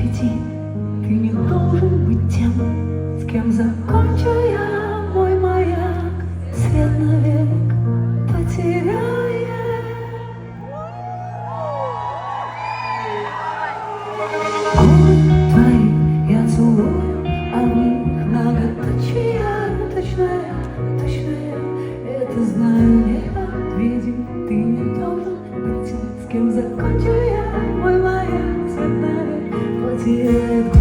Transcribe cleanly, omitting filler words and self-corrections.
веди, ты не должен быть тем, с кем закончу я мой маяк, свет навек потеряет. Губы твои я целую, а в них многоточие точное, точное. Это знаю я, видим, ты не должен быть тем, с кем закончу я мой маяк, свет навек потеряет.